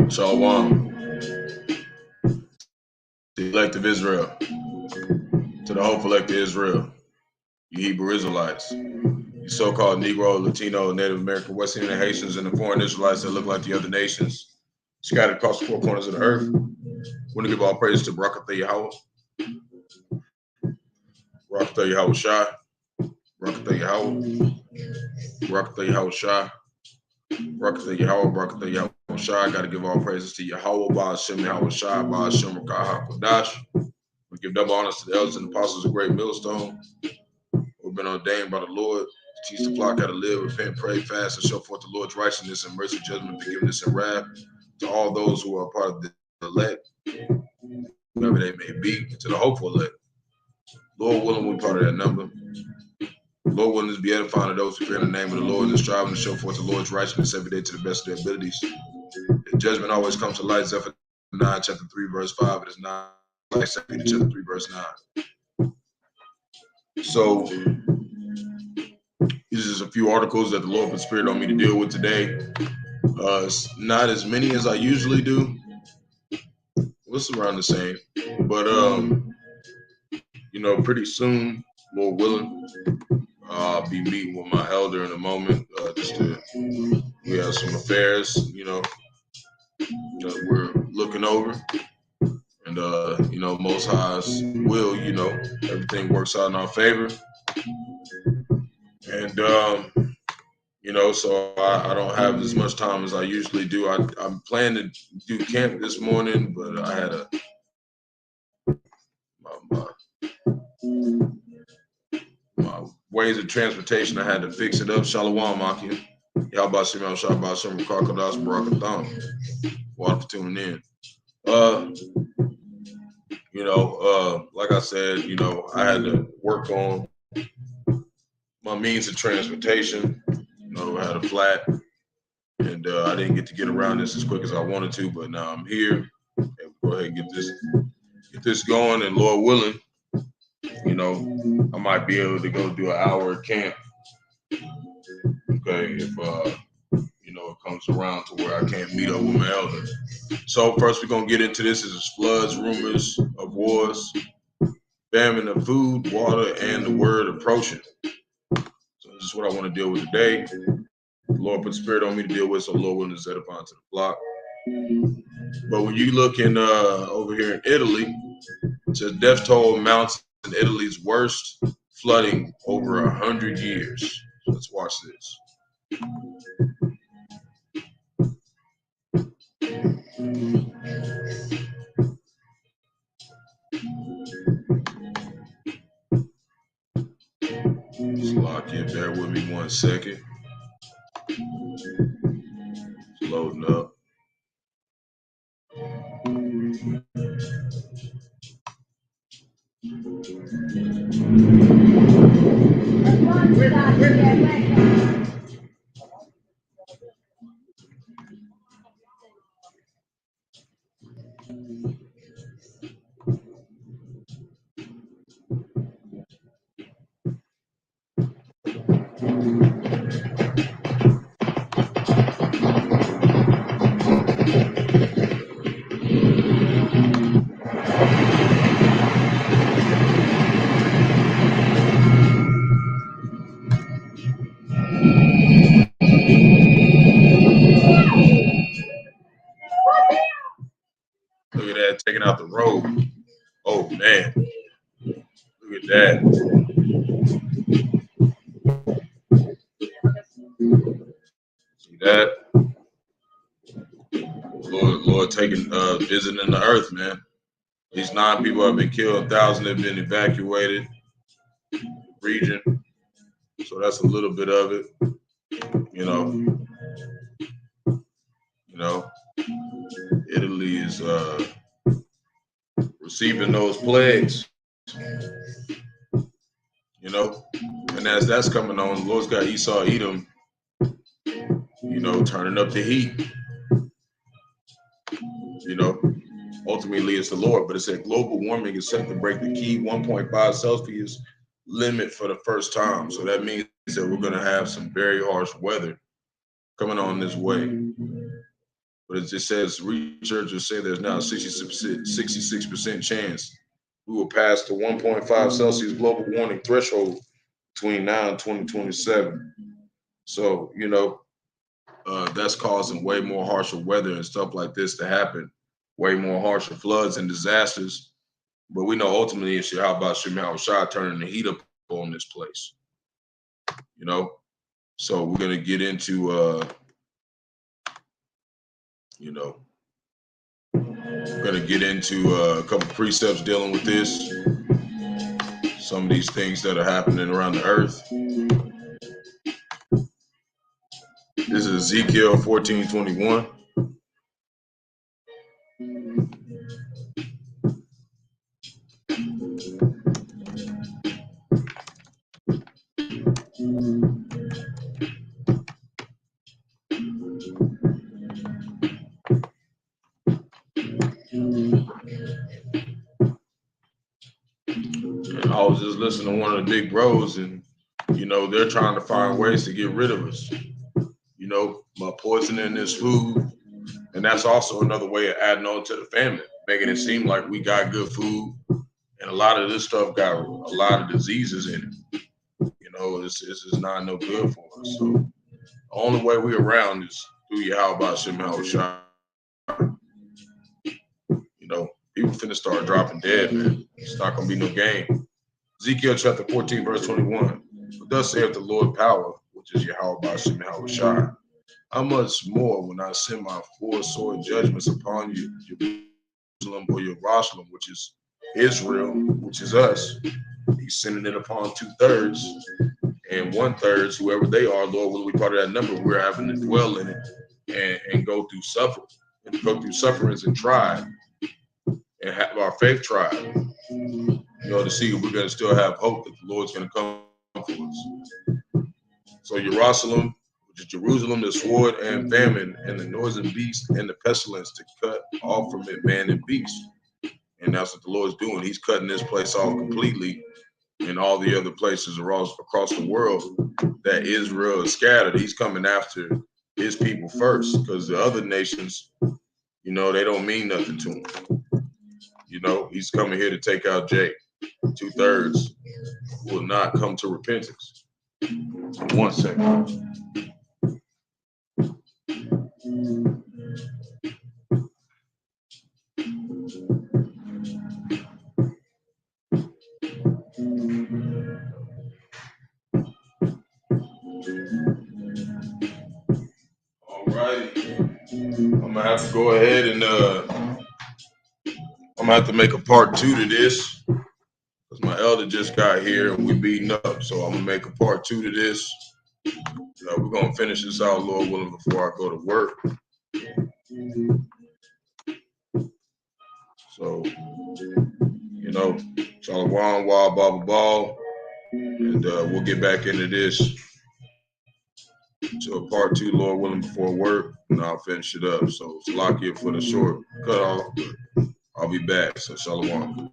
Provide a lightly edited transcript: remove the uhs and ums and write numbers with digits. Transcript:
Shalom, the elect of Israel, to the hopeful elect of Israel, you Hebrew Israelites, you so-called Negro, Latino, Native American, West Indian Haitians, and the foreign Israelites that look like the other nations, scattered across the four corners of the earth. We want to give all praise to Barak, Yahawah, Barak, Yahawashi, Barak, Yahawah, Barak, Yahawashi, Barak, Yahawah, Barak, Yahawashi. I got to give all praises to Yahawah, Bahasham, Yahawashi, Bahasham, Qadash. We give double honors to the elders and apostles of Great Millstone, who have been ordained by the Lord to teach the flock how to live, repent, pray, fast, and show forth the Lord's righteousness and mercy, judgment, forgiveness, and wrath to all those who are part of the elect, whoever they may be, to the hopeful elect. Lord willing, we part of that number. Lord willing is be edifying to those who fear in the name of the Lord and striving to show forth the Lord's righteousness every day to the best of their abilities. The judgment always comes to light. Zephaniah 9, chapter 3, verse 5. It is not like 2 Peter chapter 3, verse 9. So these is a few articles that the Lord put spirit on me to deal with today. It's not as many as I usually do. It's around the same. But pretty soon, Lord willing, I'll be meeting with my elder in a moment. We have some affairs, that we're looking over. And Most High's will, everything works out in our favor. And so I don't have as much time as I usually do. I'm planning to do camp this morning, but I had my ways of transportation. I had to fix it up. Shalom, Akim. Yahawashi, Bahasham, Qadash, Barak, Atham. Water for tuning in. Like I said, I had to work on my means of transportation. I had a flat, and I didn't get to get around this as quick as I wanted to, but now I'm here. And we'll go ahead and get this going, and Lord willing, I might be able to go do an hour at camp. Okay, if it comes around to where I can't meet up with my elder. So first we're gonna get into this is floods, rumors of wars, famine of food, water, and the word approaching. So this is what I want to deal with today. The Lord put spirit on me to deal with, so Lord willing to set upon to the block. But when you look in over here in Italy, it says death toll mounts in Italy's worst flooding over 100 years. So let's watch this. Just lock in, bear with me 1 second. It's loading up. Look at that, taking out the road. Oh man, look at that. See that? Lord taking visiting the earth, man. These 9 people have been killed, 1,000 have been evacuated region. So that's a little bit of it. Italy is receiving those plagues. And as that's coming on, the Lord's got Esau, Edom, turning up the heat. Ultimately it's the Lord, but it said global warming is set to break the key 1.5 Celsius limit for the first time. So that means that we're going to have some very harsh weather coming on this way. But it just says researchers say there's now a 66% chance we will pass the 1.5 Celsius global warming threshold between now and 2027. So, that's causing way more harsher weather and stuff like this to happen, way more harsher floods and disasters. But we know ultimately it's Yahawashi turning the heat up on this place, So we're going to get into, we're going to get into a couple precepts dealing with this, some of these things that are happening around the earth. This is Ezekiel 14:21. And I was just listening to one of the big bros, and they're trying to find ways to get rid of us. By poisoning this food. And that's also another way of adding on to the famine, making it seem like we got good food. And a lot of this stuff got a lot of diseases in it. This is not no good for us. So the only way we around is through Yahawashi. People finna start dropping dead, man. It's not gonna be no game. Ezekiel chapter 14, verse 21. But thus saith the Lord power, which is Yahawashi. How much more when I send my full sword judgments upon you, Jerusalem or Jerusalem, which is Israel, which is us. He's sending it upon 2/3 and 1/3, whoever they are, Lord, will be part of that number. We're having to dwell in it and go through sufferings and try and have our faith tried, to see if we're going to still have hope that the Lord's going to come for us. So Jerusalem, which is Jerusalem, the sword and famine and the noisome beast and the pestilence to cut off from it man and beast. And that's what the Lord's doing. He's cutting this place off completely, and all the other places across the world that Israel is scattered. He's coming after his people first, because the other nations, they don't mean nothing to him. He's coming here to take out Jake. 2/3 will not come to repentance. 1 second. All right. I'm gonna have to go ahead and I'm gonna have to make a part 2 to this, because my elder just got here and we beating up. So I'm gonna make a part 2 to this. We're gonna finish this out, Lord willing, before I go to work. So, Shalom, Wa, Baba Ball, and we'll get back into this to a part 2, Lord willing, before work, and I'll finish it up. So it's lock it for the short cut off, but I'll be back. So Shalom.